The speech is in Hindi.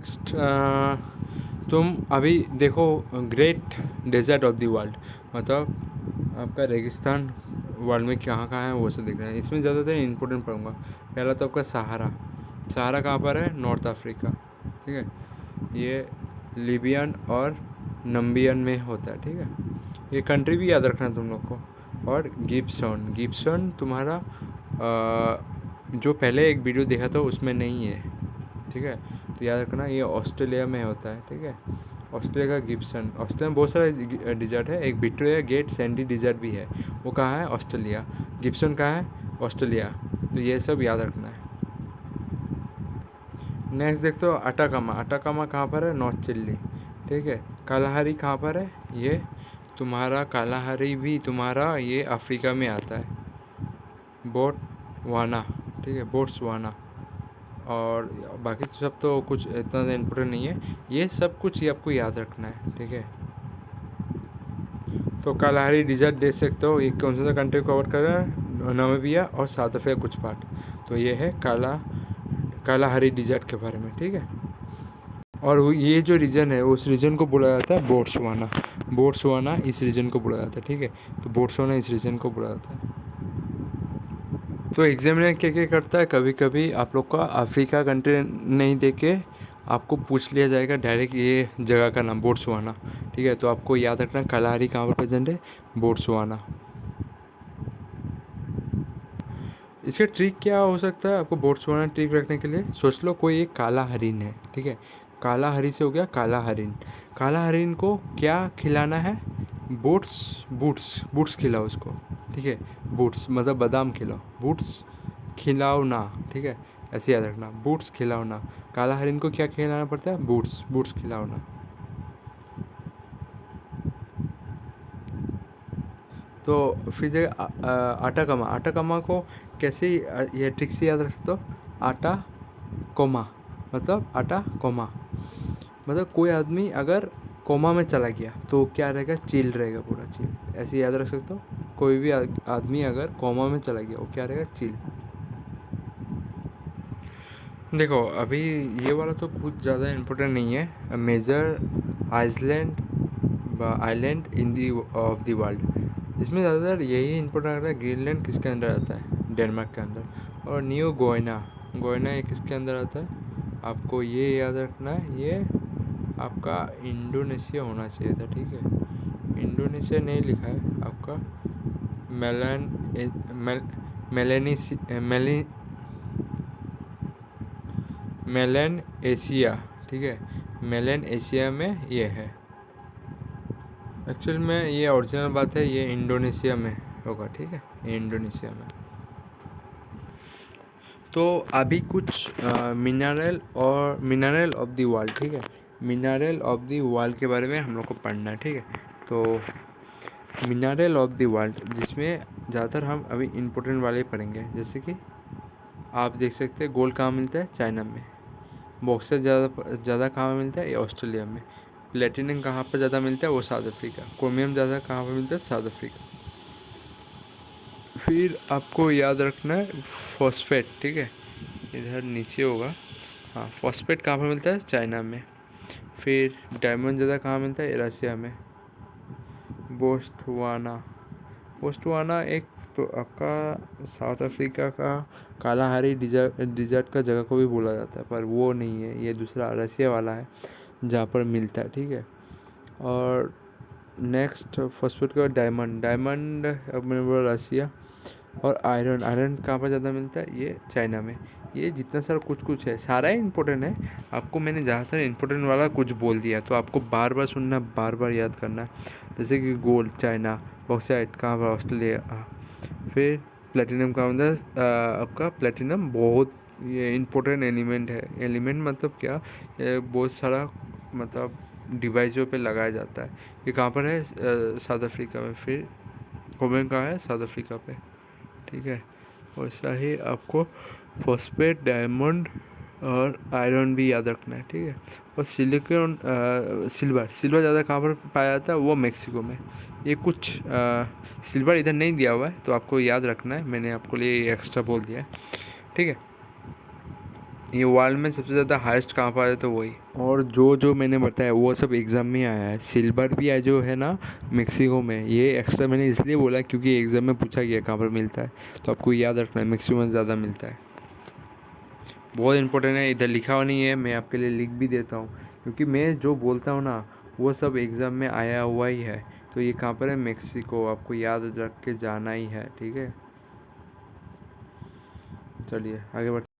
नेक्स्ट तुम अभी देखो great desert of the world, मतलब आपका रेगिस्तान वर्ल्ड में कहाँ कहाँ है वो सब दिख रहा है। इसमें ज़्यादातर इंपॉर्टेंट पढ़ूंगा। पहला तो आपका सहारा। सहारा कहाँ पर है? नॉर्थ अफ्रीका, ठीक है। ये लीबियन और नम्बियन में होता है, ठीक है। ये कंट्री भी याद रखना तुम लोग को। और गिब्सन, गिब्सन तुम्हारा जो पहले एक वीडियो देखा था उसमें नहीं है, ठीक है। तो याद रखना ये ऑस्ट्रेलिया में होता है, ठीक है। ऑस्ट्रेलिया का गिब्सन। ऑस्ट्रेलिया में बहुत सारे डिजर्ट है, एक विक्टोरिया गेट सैंडी डिजर्ट भी है, वो कहाँ है? ऑस्ट्रेलिया। गिब्सन कहाँ है? ऑस्ट्रेलिया। तो ये सब याद रखना है। नेक्स्ट देखते हो अटाकामा। अटाकामा कहाँ पर है? नॉर्थ चिली, ठीक है। कालाहारी कहाँ पर है? ये तुम्हारा कालाहारी भी तुम्हारा ये अफ्रीका में आता है, बोट्सवाना, ठीक है, बोट्सवाना। और बाकी सब तो कुछ इतना इम्पोर्टेंट नहीं है, ये सब कुछ ये आपको याद रखना है, ठीक है। तो कालाहारी डिजर्ट देख सकते हो, ये कौन सा कंट्री कवर कर रहा है? नामीबिया और साउथ अफ्रीका कुछ पार्ट। तो ये है कालाहारी डिजर्ट के बारे में, ठीक है। और ये जो रीजन है उस रीजन को बोला जाता है बोट्सवाना। बोट्सवाना इस रीजन को बोला जाता है, ठीक है। तो बोट्सवाना इस रीजन को बोला जाता है। तो एग्जामिनर क्या क्या करता है, कभी कभी आप लोग का अफ्रीका कंट्री नहीं दे के आपको पूछ लिया जाएगा डायरेक्ट ये जगह का नाम, बोट्सवाना, ठीक है। तो आपको याद रखना कालाहारी कहाँ पर प्रेजेंट है? बोट्सवाना। इसका ट्रिक क्या हो सकता है आपको बोट्सवाना ट्रिक रखने के लिए? सोच लो कोई एक काला हरिन है, ठीक है। काला हरी से हो गया काला हरिन। काला हरिन को क्या खिलाना है? बूट्स, बूट्स बूट्स खिलाओ उसको, ठीक है। बूट्स मतलब बादाम खिलाओ, बूट्स खिलाओ ना, ठीक है। ऐसे याद रखना, बूट्स खिलाओ ना। काला हरिन को क्या खिलाना पड़ता है? बूट्स, बूट्स खिलाओ ना। तो फिर जगह आटा आटा कमा को कैसे ये ट्रिक से याद रख सकते हो? आटा कोमा, मतलब आटा कोमा, मतलब कोई आदमी अगर कोमा में चला गया तो क्या रहेगा? चिल रहेगा, पूरा चिल। ऐसे याद रख सकते हो, कोई भी आदमी अगर कोमा में चला गया वो क्या रहेगा? चिल। देखो अभी ये वाला तो कुछ ज़्यादा इम्पोर्टेंट नहीं है। Major island in the of the world, इसमें ज़्यादातर यही इंपॉर्टेंट रहता है। ग्रीनलैंड किसके अंदर आता है? डेनमार्क के अंदर। और न्यू गोयना, गोयना ये किसके अंदर आता है? आपको ये याद रखना है, ये आपका इंडोनेशिया होना चाहिए था, ठीक है। इंडोनेशिया नहीं लिखा है आपका। मेलन मेल मेलेनिसी मेली मेलन एशिया, ठीक है। मेलन एशिया में ये है। एक्चुअल में ये ओरिजिनल बात है, ये इंडोनेशिया में होगा, ठीक है, ये इंडोनेशिया में। तो अभी कुछ मिनरल ऑफ द वर्ल्ड, ठीक है। मिनरल ऑफ द वर्ल्ड के बारे में हम लोग को पढ़ना है, ठीक है। तो मिनरल ऑफ द वर्ल्ड जिसमें ज़्यादातर हम अभी इम्पोर्टेंट वाले पढ़ेंगे, जैसे कि आप देख सकते हैं गोल्ड कहाँ मिलता है? चाइना में। बॉक्सर ज़्यादा कहाँ मिलता है? ये ऑस्ट्रेलिया में। प्लेटिनम कहाँ पर ज़्यादा मिलता है? वो साउथ अफ्रीका। क्रोमियम ज़्यादा कहाँ पर मिलता है? South Africa. फिर आपको याद रखना है फॉस्फेट, ठीक है, इधर नीचे होगा। हाँ, फॉस्फेट कहाँ पर मिलता है? चाइना में। फिर डायमंड ज़्यादा कहाँ मिलता है? रसिया में। बोस्टवाना, बोस्टवाना एक तो आपका साउथ अफ्रीका का कालाहारी डिजर्ट का जगह को भी बोला जाता है, पर वो नहीं है, ये दूसरा रसिया वाला है जहाँ पर मिलता है, ठीक है। और नेक्स्ट फॉस्फेट का डायमंड, डायमंड अब मैंने बोला रसिया। और आयरन, आयरन कहाँ पर ज़्यादा मिलता है? ये चाइना में। ये जितना सारा कुछ है सारा ही इम्पोर्टेंट है। आपको मैंने ज़्यादातर इम्पोर्टेंट वाला कुछ बोल दिया, तो आपको बार बार सुनना, बार बार याद करना। जैसे कि गोल्ड चाइना, बॉक्साइट कहाँ पर? ऑस्ट्रेलिया। फिर प्लेटिनम कहाँ होता है? आपका प्लेटिनम बहुत ये इम्पोर्टेंट एलिमेंट है। एलिमेंट मतलब क्या? ये बहुत सारा मतलब डिवाइसों पे लगाया जाता है। ये कहाँ पर है? साउथ अफ्रीका में। फिर क्रोमियम कहाँ है? साउथ अफ्रीका पे, ठीक है। वैसा ही आपको फॉस्फेट, डायमंड और आयरन भी याद रखना है, ठीक है। और सिलिकॉन, सिल्वर, सिल्वर ज़्यादा कहाँ पर पाया जाता है? वो मेक्सिको में। ये कुछ सिल्वर इधर नहीं दिया हुआ है तो आपको याद रखना है, मैंने आपको लिए एक्स्ट्रा बोल दिया है, ठीक है। ये वर्ल्ड में सबसे ज़्यादा हाईएस्ट कहाँ पर है तो वही। और जो जो मैंने बताया वो सब एग्ज़ाम में आया है। सिल्वर भी है जो है ना मेक्सिको में, ये एक्स्ट्रा मैंने इसलिए बोला क्योंकि एग्ज़ाम में पूछा गया कहाँ पर मिलता है, तो आपको याद रखना है मेक्सिको में ज़्यादा मिलता है। बहुत इंपॉर्टेंट है, इधर लिखा हुआ नहीं है, मैं आपके लिए लिख भी देता हूँ क्योंकि मैं जो बोलता हूँ ना वो सब एग्ज़ाम में आया हुआ ही है। तो ये कहाँ पर है, मेक्सिको, आपको याद रख के जाना ही है, ठीक है। चलिए आगे बढ़ते।